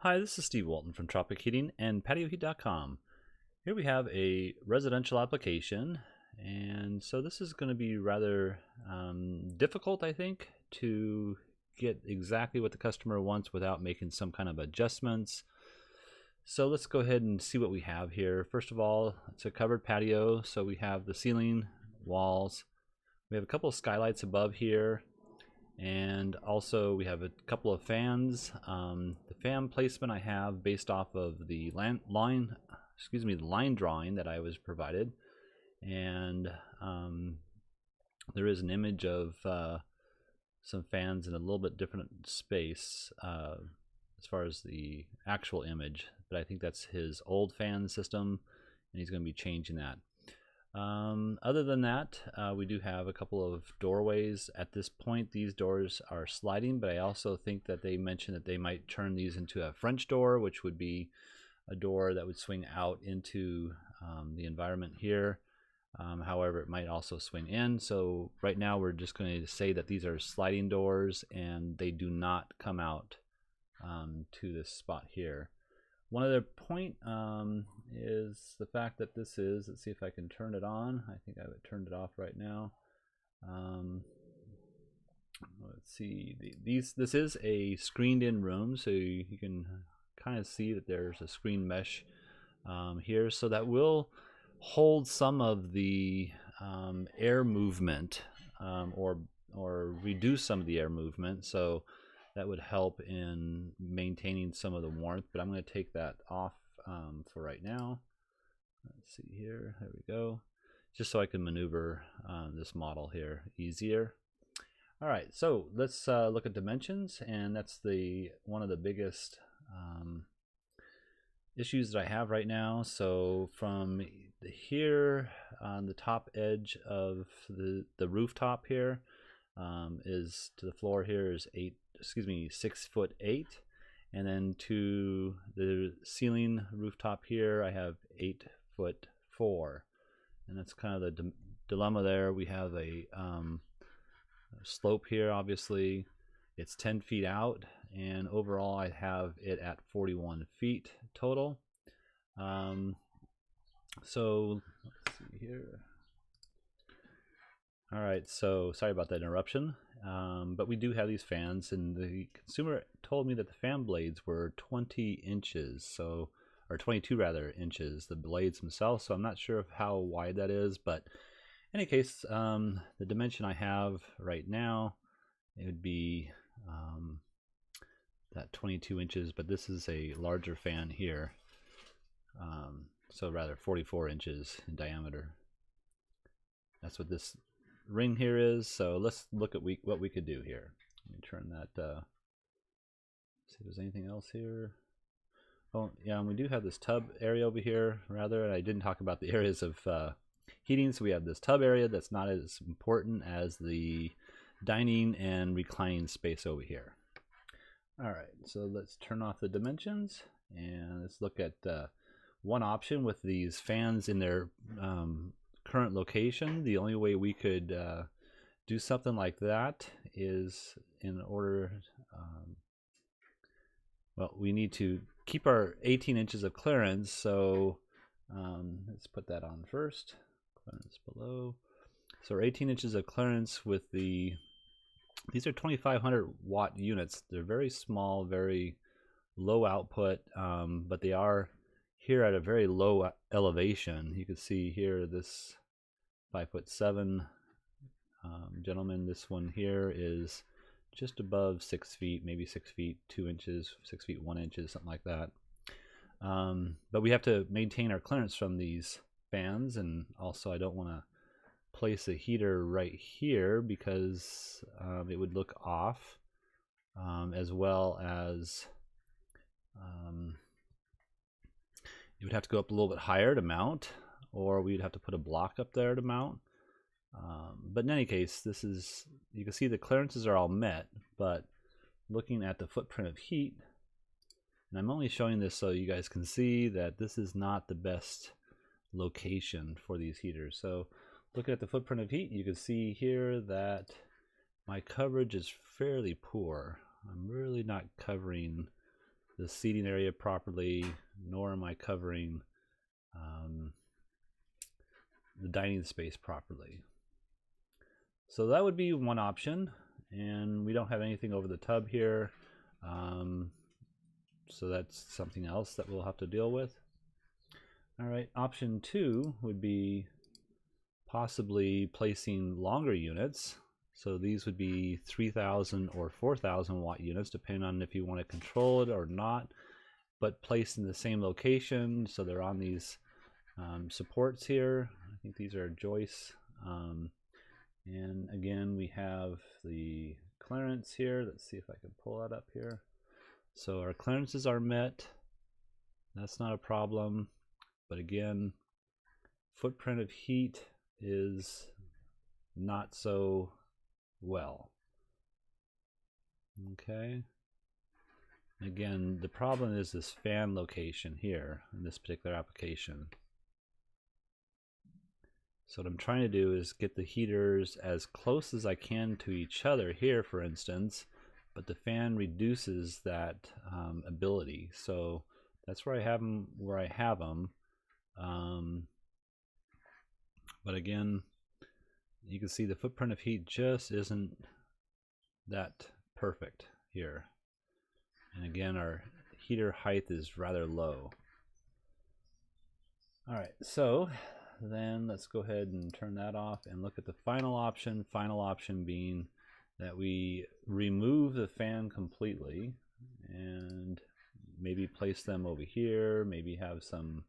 Hi, this is Steve Walton from Tropic Heating and PatioHeat.com. Here we have a residential application, and so this is going to be rather difficult, I think, to get exactly what the customer wants without making some kind of adjustments. So let's go ahead and see what we have here. First of all, it's a covered patio, so we have the ceiling, walls. We have a couple of skylights above here. And also we have a couple of fans. The fan placement I have based off of the line drawing that I was provided, and there is an image of some fans in a little bit different space as far as the actual image, but I think that's his old fan system, and he's going to be changing that. Other than that, we do have a couple of doorways. At this point, these doors are sliding, but I also think that they mentioned that they might turn these into a French door, which would be a door that would swing out into the environment here. However, it might also swing in. So right now we're just going to say that these are sliding doors and they do not come out to this spot here. One other point is the fact that this is, let's see if I can turn it on. I think I have it turned it off right now. Let's see, this is a screened in room, so you can kind of see that there's a screen mesh here, so that will hold some of the air movement or reduce some of the air movement. So that would help in maintaining some of the warmth, but I'm going to take that off for right now. Let's see here, there we go, just so I can maneuver this model here easier. All right, so let's look at dimensions, and that's one of the biggest issues that I have right now. So from here on the top edge of the rooftop here is to the floor here is 6'8", and then to the ceiling rooftop here I have 8'4", and that's kind of the dilemma there. We have a slope here, obviously it's 10 feet out, and overall I have it at 41 feet total. So let's see here. All right, so sorry about that interruption, but we do have these fans, and the consumer told me that the fan blades were 20 inches, so, or 22 rather inches, the blades themselves. So I'm not sure of how wide that is, but in any case, the dimension I have right now, it would be that 22 inches, but this is a larger fan here, so rather 44 inches in diameter. That's what this ring here is. So let's look at what we could do here. Let me turn that, see if there's anything else here. Oh yeah, and we do have this tub area over here rather, and I didn't talk about the areas of heating. So we have this tub area that's not as important as the dining and reclining space over here. All right, so let's turn off the dimensions and let's look at one option with these fans in their current location. The only way we could do something like that is in order, well, we need to keep our 18 inches of clearance. So let's put that on first. Clearance below. So our 18 inches of clearance with these are 2500 watt units. They're very small, very low output, but they are here at a very low elevation. You can see here this 5'7" gentleman. This one here is just above 6 feet, maybe 6 feet 2 inches, 6 feet 1 inch, something like that. But we have to maintain our clearance from these fans, and also I don't want to place a heater right here because it would look off, as well as you would have to go up a little bit higher to mount, or we'd have to put a block up there to mount. But in any case, this is, you can see the clearances are all met, but looking at the footprint of heat, and I'm only showing this so you guys can see that this is not the best location for these heaters. So looking at the footprint of heat, you can see here that my coverage is fairly poor. I'm really not covering the seating area properly, nor am I covering the dining space properly. So that would be one option, and we don't have anything over the tub here, so that's something else that we'll have to deal with. All right, option 2 would be possibly placing longer units. So these would be 3,000 or 4,000 watt units, depending on if you want to control it or not, but placed in the same location. So they're on these supports here. I think these are joists. And again, we have the clearance here. Let's see if I can pull that up here. So our clearances are met. That's not a problem. But again, footprint of heat is not so well. Okay. Again, the problem is this fan location here in this particular application. So what I'm trying to do is get the heaters as close as I can to each other here, for instance, but the fan reduces that ability. So that's where I have them, but again, you can see the footprint of heat just isn't that perfect here. And again, our heater height is rather low. All right, so then let's go ahead and turn that off and look at the final option. Final option being that we remove the fan completely and maybe place them over here, maybe have some,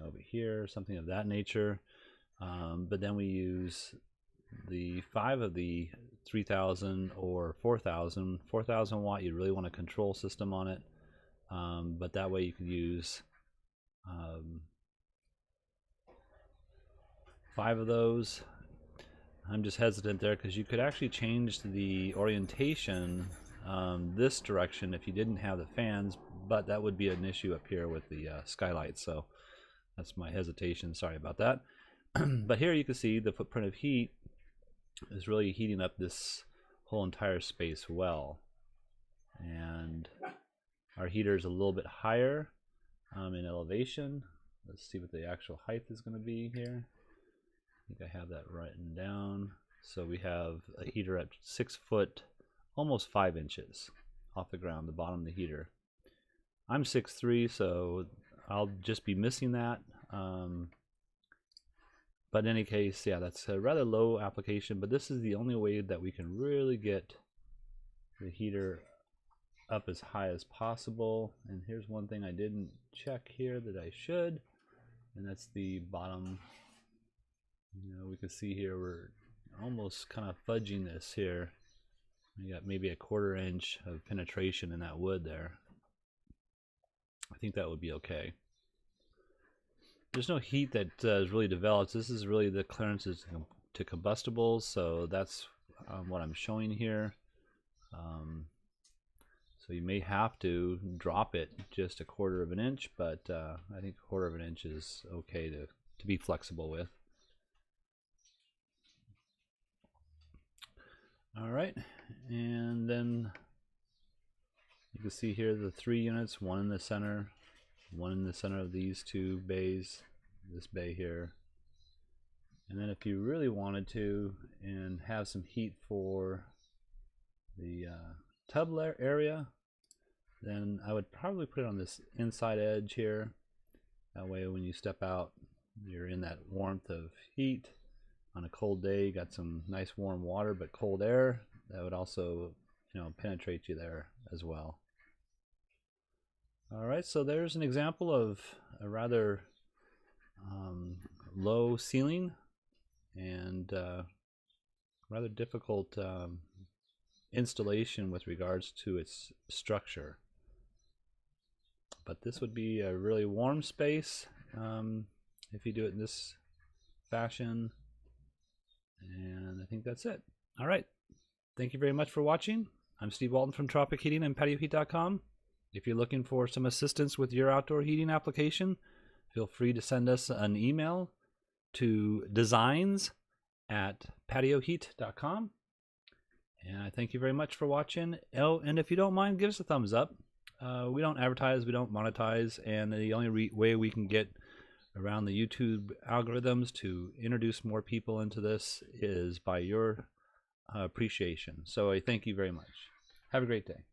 over here, something of that nature. But then we use the 5 of the 3,000 or 4,000. 4,000 watt, you really want a control system on it, but that way you can use 5 of those. I'm just hesitant there because you could actually change the orientation this direction if you didn't have the fans, but that would be an issue up here with the skylight. So that's my hesitation. Sorry about that. But here you can see the footprint of heat is really heating up this whole entire space well. And our heater is a little bit higher in elevation. Let's see what the actual height is going to be here. I think I have that written down. So we have a heater at 6 foot, almost 5 inches off the ground, the bottom of the heater. I'm 6'3", so I'll just be missing that. But in any case, yeah, that's a rather low application, but this is the only way that we can really get the heater up as high as possible. And here's one thing I didn't check here that I should, and that's the bottom. We can see here we're almost kind of fudging this here. We got maybe a 1/4 inch of penetration in that wood there. I think that would be okay. There's no heat that is really developed. This is really the clearances to combustibles, so that's what I'm showing here. So you may have to drop it just a 1/4 of an inch, but I think a 1/4 of an inch is okay to be flexible with. All right, and then you can see here the 3 units, one in the center of these 2 bays, this bay here. And then if you really wanted to and have some heat for the tub area, then I would probably put it on this inside edge here. That way when you step out, you're in that warmth of heat. On a cold day, you got some nice warm water, but cold air, that would also, penetrate you there as well. All right, so there's an example of a rather low ceiling and rather difficult installation with regards to its structure. But this would be a really warm space if you do it in this fashion. And I think that's it. All right. Thank you very much for watching. I'm Steve Walton from Tropic Heating and PatioHeat.com. If you're looking for some assistance with your outdoor heating application, feel free to send us an email to designs@patioheat.com. And I thank you very much for watching. Oh, and if you don't mind, give us a thumbs up. We don't advertise, we don't monetize, and the only way we can get around the YouTube algorithms to introduce more people into this is by your appreciation. So I thank you very much. Have a great day.